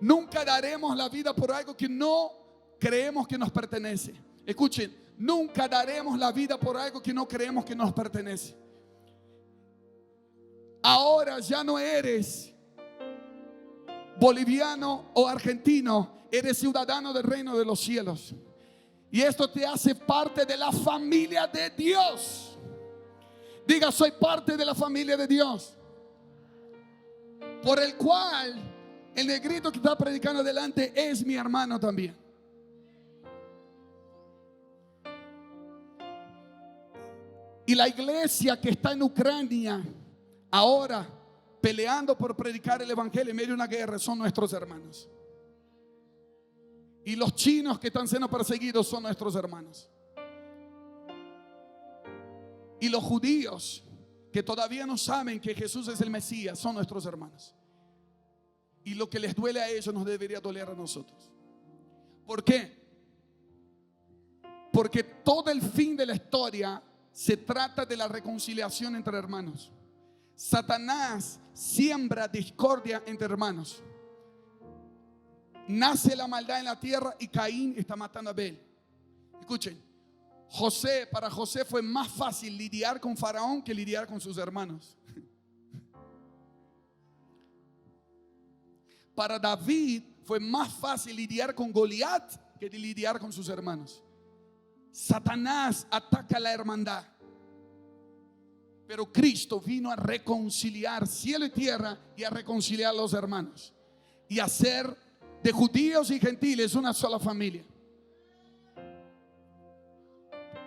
Nunca daremos la vida por algo que no creemos que nos pertenece. Escuchen: nunca daremos la vida por algo que no creemos que nos pertenece. Ahora ya no eres boliviano o argentino, eres ciudadano del reino de los cielos. Y esto te hace parte de la familia de Dios. Diga: soy parte de la familia de Dios. Por el cual el negrito que está predicando adelante es mi hermano también. Y la iglesia que está en Ucrania ahora peleando por predicar el evangelio en medio de una guerra son nuestros hermanos. Y los chinos que están siendo perseguidos son nuestros hermanos. Y los judíos que todavía no saben que Jesús es el Mesías son nuestros hermanos. Y lo que les duele a ellos nos debería doler a nosotros. ¿Por qué? Porque todo el fin de la historia se trata de la reconciliación entre hermanos. Satanás siembra discordia entre hermanos. Nace la maldad en la tierra y Caín está matando a Abel. Escuchen: para José fue más fácil lidiar con Faraón que lidiar con sus hermanos. Para David fue más fácil lidiar con Goliat que lidiar con sus hermanos. Satanás ataca la hermandad, pero Cristo vino a reconciliar cielo y tierra y a reconciliar a los hermanos y hacer de judíos y gentiles una sola familia.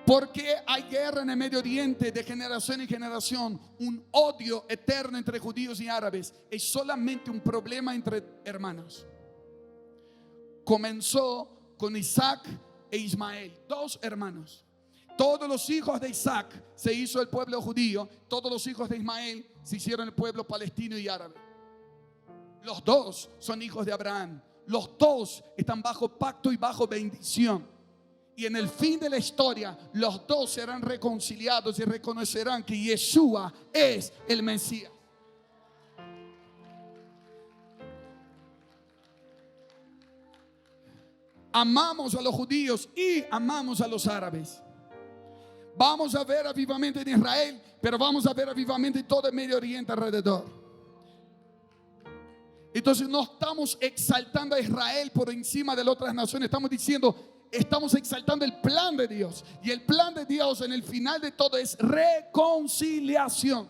¿Por qué hay guerra en el Medio Oriente de generación en generación? Un odio eterno entre judíos y árabes. Es solamente un problema entre hermanos. Comenzó con Isaac e Ismael, dos hermanos. Todos los hijos de Isaac se hizo el pueblo judío. Todos los hijos de Ismael se hicieron el pueblo palestino y árabe. Los dos son hijos de Abraham. Los dos están bajo pacto y bajo bendición. Y en el fin de la historia, los dos serán reconciliados y reconocerán que Yeshua es el Mesías. Amamos a los judíos y amamos a los árabes. Vamos a ver avivamiento en Israel, pero vamos a ver avivamiento en todo el Medio Oriente alrededor. Entonces no estamos exaltando a Israel por encima de las otras naciones. Estamos diciendo, estamos exaltando el plan de Dios. Y el plan de Dios en el final de todo es reconciliación,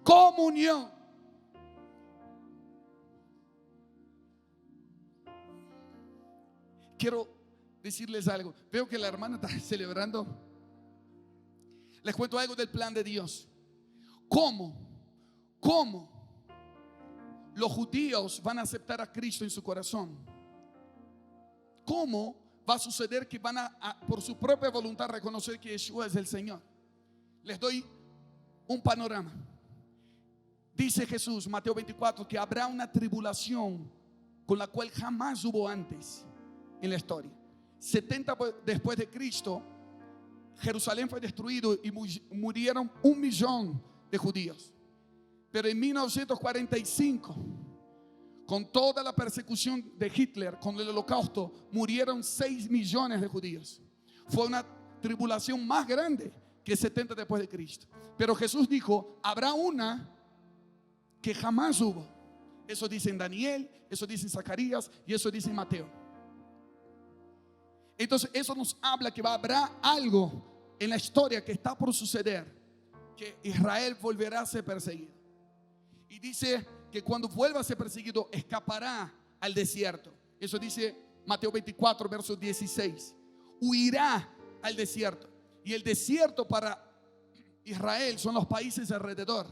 comunión. Quiero decirles algo. Veo que la hermana está celebrando. Les cuento algo del plan de Dios. ¿Cómo los judíos van a aceptar a Cristo en su corazón? ¿Cómo va a suceder que van a por su propia voluntad reconocer que Yeshua es el Señor? Les doy un panorama. Dice Jesús, Mateo 24, que habrá una tribulación con la cual jamás hubo antes en la historia. 70 después de Cristo, Jerusalén fue destruido y murieron 1 millón de judíos. Pero en 1945, con toda la persecución de Hitler, con el holocausto, murieron 6 millones de judíos. Fue una tribulación más grande que 70 después de Cristo. Pero Jesús dijo, habrá una que jamás hubo. Eso dice en Daniel, eso dice en Zacarías y eso dice en Mateo. Entonces eso nos habla que habrá algo en la historia que está por suceder, que Israel volverá a ser perseguido. Y dice que cuando vuelva a ser perseguido, escapará al desierto. Eso dice Mateo 24, verso 16. Huirá al desierto. Y el desierto para Israel son los países alrededor: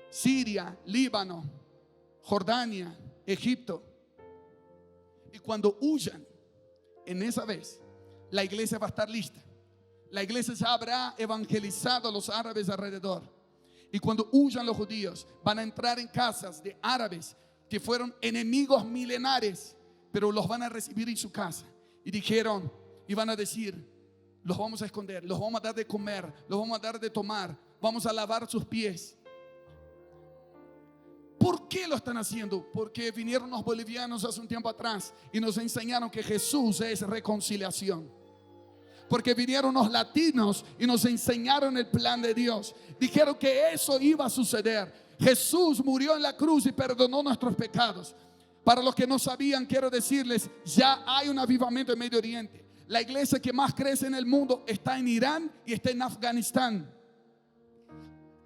Siria, Líbano, Jordania, Egipto. Y cuando huyan, en esa vez, la iglesia va a estar lista. La iglesia ya habrá evangelizado a los árabes alrededor. Y cuando huyan los judíos, van a entrar en casas de árabes que fueron enemigos milenares, pero los van a recibir en su casa. Y dijeron, y van a decir, los vamos a esconder, los vamos a dar de comer, los vamos a dar de tomar, vamos a lavar sus pies. ¿Por qué lo están haciendo? Porque vinieron los bolivianos hace un tiempo atrás y nos enseñaron que Jesús es reconciliación. Porque vinieron los latinos y nos enseñaron el plan de Dios. Dijeron que eso iba a suceder. Jesús murió en la cruz y perdonó nuestros pecados. Para los que no sabían, quiero decirles, ya hay un avivamiento en Medio Oriente. La iglesia que más crece en el mundo está en Irán y está en Afganistán,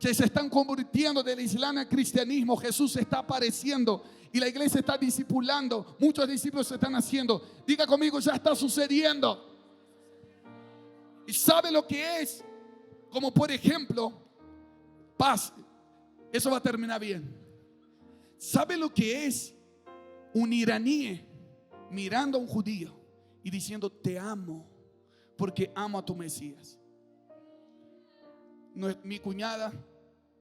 que se están convirtiendo del Islam al cristianismo. Jesús se está apareciendo y la iglesia está discipulando. Muchos discípulos se están haciendo. Diga conmigo, ya está sucediendo. ¿Y sabe lo que es? Como por ejemplo, paz. Eso va a terminar bien. ¿Sabe lo que es un iraní mirando a un judío y diciendo, te amo porque amo a tu Mesías? Mi cuñada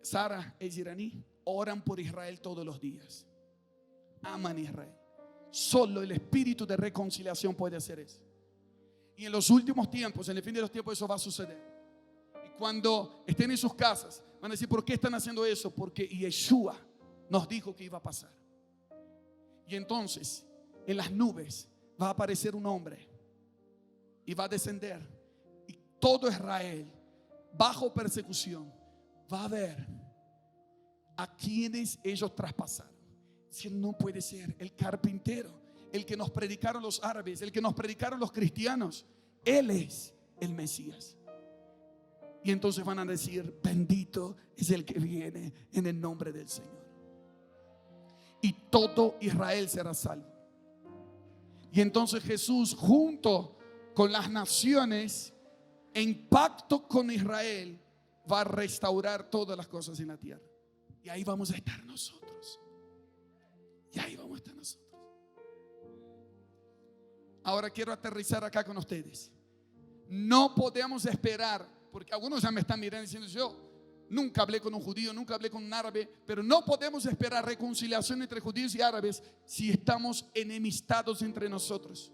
Sara es iraní. Oran por Israel todos los días. Aman a Israel. Solo el espíritu de reconciliación puede hacer eso. Y en los últimos tiempos, en el fin de los tiempos, eso va a suceder. Y cuando estén en sus casas, van a decir, ¿por qué están haciendo eso? Porque Yeshua nos dijo que iba a pasar. Y entonces, en las nubes va a aparecer un hombre y va a descender. Y todo Israel, bajo persecución, va a ver a quienes ellos traspasaron. Diciendo, no puede ser, el carpintero, el que nos predicaron los árabes, el que nos predicaron los cristianos, Él es el Mesías. Y entonces van a decir, bendito es el que viene en el nombre del Señor. Y todo Israel será salvo. Y entonces Jesús, junto con las naciones, en pacto con Israel, va a restaurar todas las cosas en la tierra. Y ahí vamos a estar nosotros. Y ahí vamos a estar nosotros. Ahora quiero aterrizar acá con ustedes. No podemos esperar, porque algunos ya me están mirando diciendo: yo nunca hablé con un judío, nunca hablé con un árabe. Pero no podemos esperar reconciliación entre judíos y árabes si estamos enemistados entre nosotros.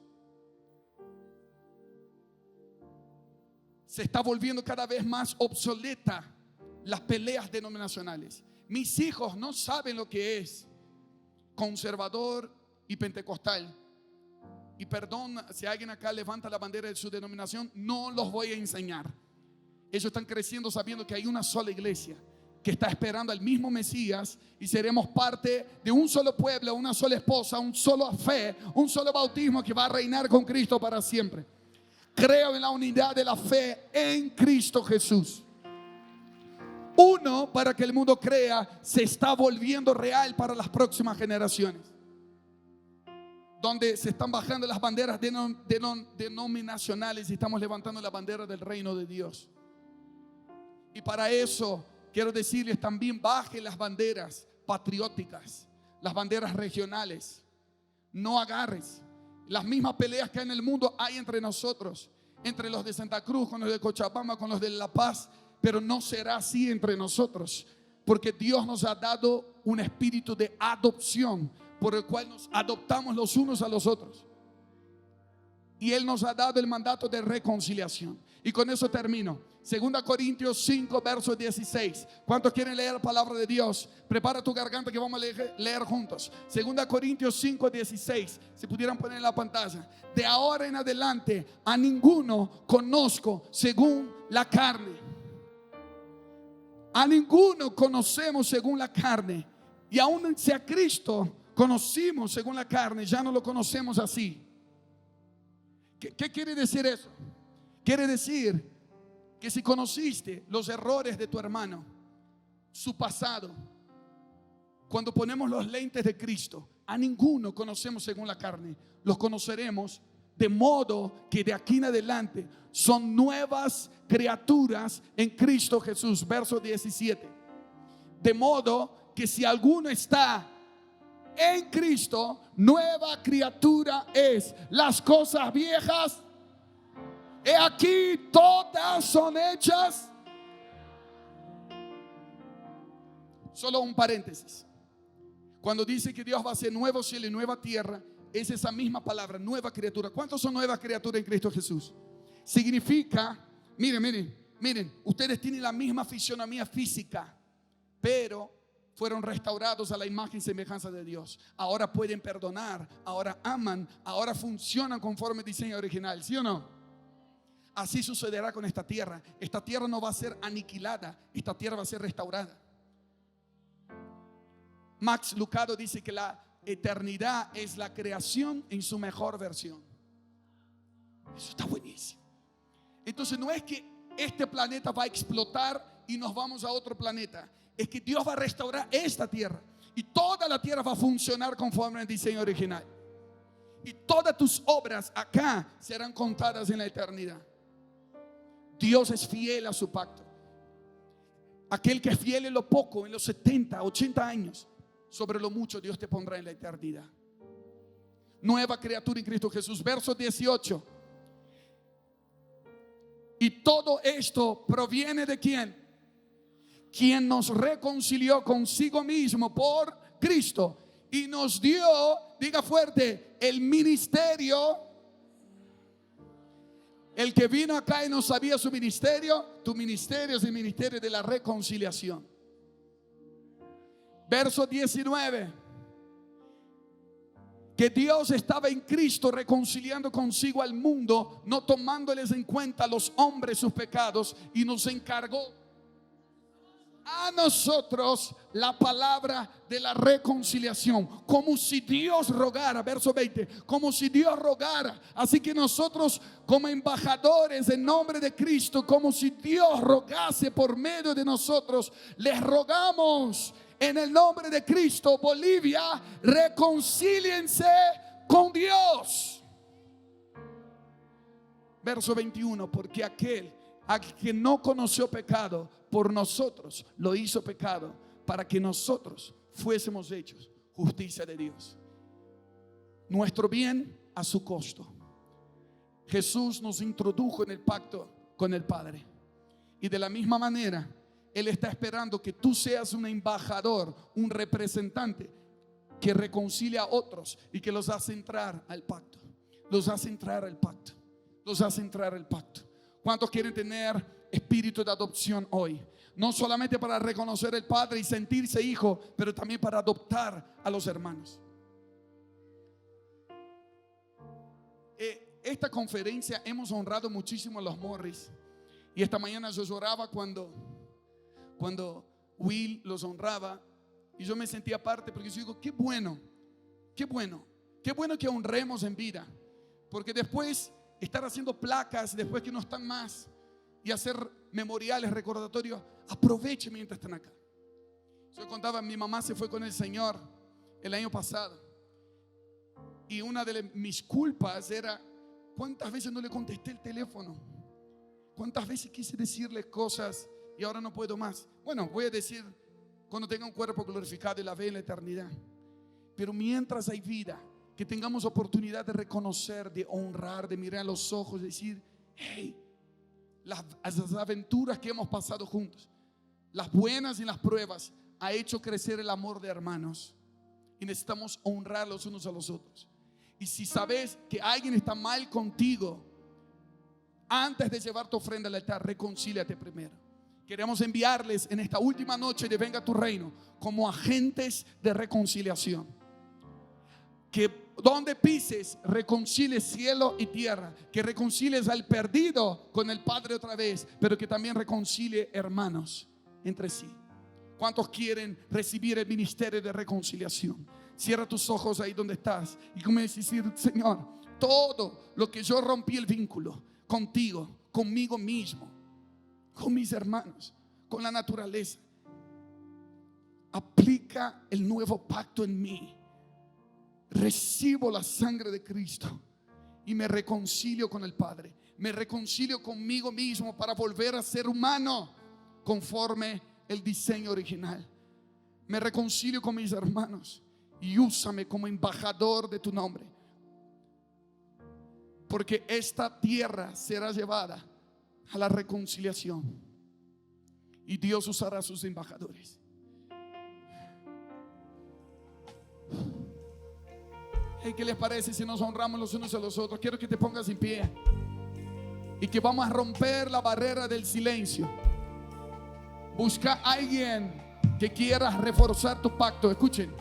Se está volviendo cada vez más obsoleta las peleas denominacionales. Mis hijos no saben lo que es conservador y pentecostal. Y perdón si alguien acá levanta la bandera de su denominación, no los voy a enseñar. Ellos están creciendo sabiendo que hay una sola iglesia que está esperando al mismo Mesías, y seremos parte de un solo pueblo, una sola esposa, un solo fe, un solo bautismo que va a reinar con Cristo para siempre. Creo en la unidad de la fe en Cristo Jesús. Uno, para que el mundo crea, se está volviendo real para las próximas generaciones, donde se están bajando las banderas denominacionales y estamos levantando la bandera del reino de Dios. Y para eso quiero decirles también: bajen las banderas patrióticas, las banderas regionales. No agarres las mismas peleas que hay en el mundo, hay entre nosotros, entre los de Santa Cruz, con los de Cochabamba, con los de La Paz. Pero no será así entre nosotros, porque Dios nos ha dado un espíritu de adopción, por el cual nos adoptamos los unos a los otros. Y Él nos ha dado el mandato de reconciliación. Y con eso termino. 2 Corintios 5, verso 16. ¿Cuántos quieren leer la palabra de Dios? Prepara tu garganta que vamos a leer juntos. 2 Corintios 5, 16. Si pudieran poner en la pantalla. De ahora en adelante a ninguno conozco según la carne. A ninguno conocemos según la carne. Y aún si a Cristo conocimos según la carne, ya no lo conocemos así. ¿Qué quiere decir eso? Quiere decir que si conociste los errores de tu hermano, su pasado, cuando ponemos los lentes de Cristo, a ninguno conocemos según la carne. Los conoceremos de modo que de aquí en adelante son nuevas criaturas en Cristo Jesús. Verso 17. De modo que si alguno está en Cristo, nueva criatura es. Las cosas viejas, he aquí, todas son hechas. Solo un paréntesis. Cuando dice que Dios va a hacer nuevo cielo y nueva tierra, es esa misma palabra, nueva criatura. ¿Cuántos son nuevas criaturas en Cristo Jesús? Significa, miren, ustedes tienen la misma fisionomía física, pero fueron restaurados a la imagen y semejanza de Dios. Ahora pueden perdonar, ahora aman, ahora funcionan conforme al diseño original, ¿sí o no? Así sucederá con esta tierra. Esta tierra no va a ser aniquilada, esta tierra va a ser restaurada. Max Lucado dice que la eternidad es la creación en su mejor versión. Eso está buenísimo. Entonces no es que este planeta va a explotar y nos vamos a otro planeta. Es que Dios va a restaurar esta tierra, y toda la tierra va a funcionar conforme al diseño original. Y todas tus obras acá serán contadas en la eternidad. Dios es fiel a su pacto. Aquel que es fiel en lo poco, en los 70, 80 años, sobre lo mucho Dios te pondrá en la eternidad. Nueva criatura en Cristo Jesús. Verso 18. Y todo esto proviene de ¿quién? Quien nos reconcilió consigo mismo por Cristo y nos dio, diga fuerte, el ministerio. El que vino acá y no sabía su ministerio, tu ministerio es el ministerio de la reconciliación. Verso 19. Que Dios estaba en Cristo reconciliando consigo al mundo, no tomándoles en cuenta a los hombres sus pecados, y nos encargó a nosotros la palabra de la reconciliación, como si Dios rogara. Verso 20. Como si Dios rogara. Así que nosotros, como embajadores en nombre de Cristo, como si Dios rogase por medio de nosotros, les rogamos en el nombre de Cristo: Bolivia, reconcíliense con Dios. Verso 21, porque aquel a que no conoció pecado, por nosotros lo hizo pecado, para que nosotros fuésemos hechos justicia de Dios. Nuestro bien a su costo. Jesús nos introdujo en el pacto con el Padre. Y de la misma manera, Él está esperando que tú seas un embajador, un representante que reconcilia a otros y que los hace entrar al pacto. Los hace entrar al pacto. Los hace entrar al pacto. ¿Cuántos quieren tener espíritu de adopción hoy? No solamente para reconocer al Padre y sentirse hijo, pero también para adoptar a los hermanos. Esta conferencia hemos honrado muchísimo a los Morris. Y esta mañana yo lloraba cuando Will los honraba. Y yo me sentía parte, porque yo digo, qué bueno que honremos en vida. Porque después estar haciendo placas, después que no están más, y hacer memoriales, recordatorios, aproveche mientras están acá. Yo contaba, mi mamá se fue con el Señor el año pasado. Y una de mis culpas era, ¿cuántas veces no le contesté el teléfono? ¿Cuántas veces quise decirle cosas y ahora no puedo más? Bueno, voy a decir cuando tenga un cuerpo glorificado y la ve en la eternidad. Pero mientras hay vida, que tengamos oportunidad de reconocer, de honrar, de mirar a los ojos, de decir, hey, las aventuras que hemos pasado juntos, las buenas y las pruebas, ha hecho crecer el amor de hermanos. Y necesitamos honrar los unos a los otros. Y si sabes que alguien está mal contigo, antes de llevar tu ofrenda al altar, reconcíliate primero. Queremos enviarles en esta última noche de Venga a tu Reino como agentes de reconciliación. Que donde pises, reconcilies cielo y tierra. Que reconcilies al perdido con el Padre otra vez, pero que también reconcilie hermanos entre sí. ¿Cuántos quieren recibir el ministerio de reconciliación? Cierra tus ojos ahí donde estás y comienza a decir, Señor, todo lo que yo rompí el vínculo contigo, conmigo mismo, con mis hermanos, con la naturaleza, aplica el nuevo pacto en mí. Recibo la sangre de Cristo y me reconcilio con el Padre. Me reconcilio conmigo mismo para volver a ser humano conforme el diseño original. Me reconcilio con mis hermanos y úsame como embajador de tu nombre. Porque esta tierra será llevada a la reconciliación y Dios usará a sus embajadores. Hey, ¿qué les parece si nos honramos los unos a los otros? Quiero que te pongas en pie y que vamos a romper la barrera del silencio. Busca a alguien que quiera reforzar tu pacto. Escuchen,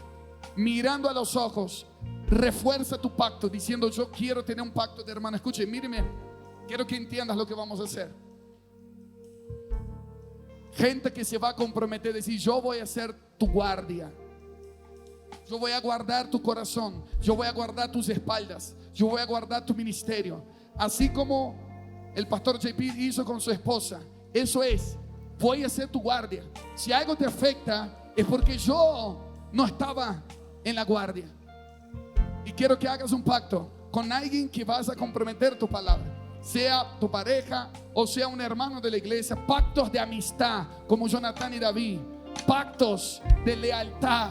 mirando a los ojos, refuerza tu pacto diciendo, yo quiero tener un pacto de hermano. Escuchen, míreme, quiero que entiendas lo que vamos a hacer. Gente que se va a comprometer, decir, yo voy a ser tu guardia. Yo voy a guardar tu corazón. Yo voy a guardar tus espaldas. Yo voy a guardar tu ministerio. Así como el pastor JP hizo con su esposa. Eso es, voy a ser tu guardia. Si algo te afecta, es porque yo no estaba en la guardia. Y quiero que hagas un pacto con alguien que vas a comprometer tu palabra. Sea tu pareja o sea un hermano de la iglesia. Pactos de amistad como Jonathan y David. Pactos de lealtad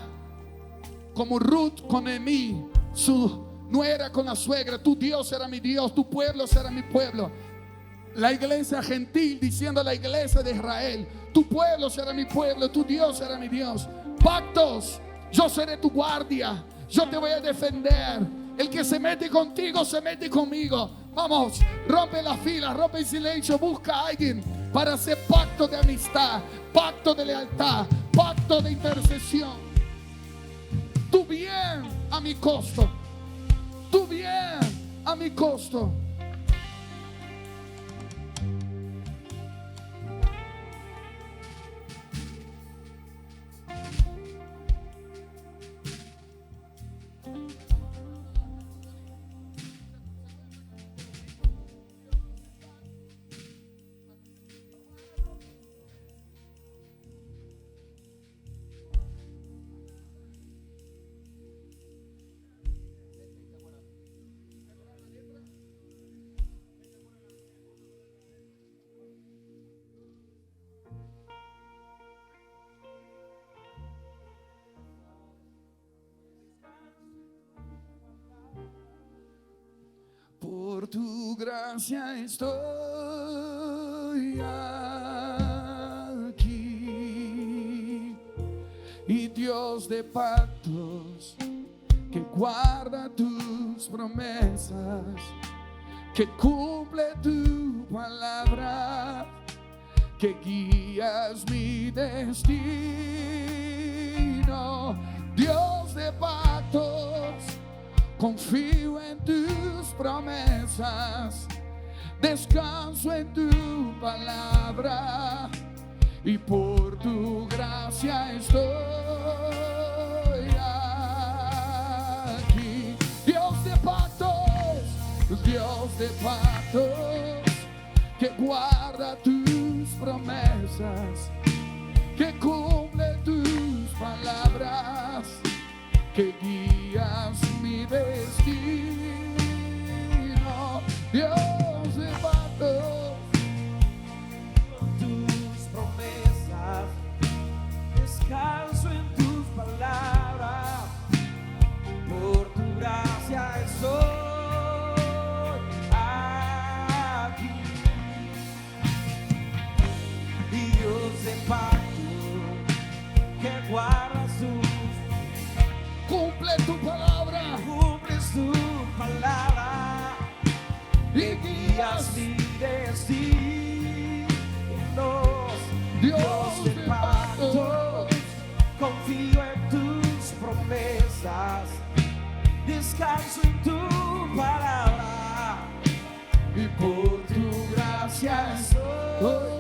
como Ruth con Noemí, su nuera con la suegra. Tu Dios será mi Dios, tu pueblo será mi pueblo. La iglesia gentil diciendo a la iglesia de Israel, tu pueblo será mi pueblo, tu Dios será mi Dios. Pactos, yo seré tu guardia, yo te voy a defender. El que se mete contigo, se mete conmigo. Vamos, rompe las filas, rompe el silencio, busca a alguien para hacer pacto de amistad, pacto de lealtad, pacto de intercesión. Tu bien a mi costo. Tu bien a mi costo. gracia estoy aquí. Y Dios de pactos, que guarda tus promesas, que cumple tu palabra, que guías mi destino. Dios de pactos, confío en tus promesas, descanso en tu palabra, y por tu gracia estoy aquí. Dios de pactos, que guarda tus promesas, que cumple tus palabras, que guías mi destino. Dios de pactos, tus promesas, descanso en tus palabras, por tu gracia estoy aquí. Dios de pacto, que guardas cumple tu palabra, cumples tu palabra y guías mi destino. Dios de de pactos, confío en tus promesas, descanso en tu palabra, y por tu gracia estoy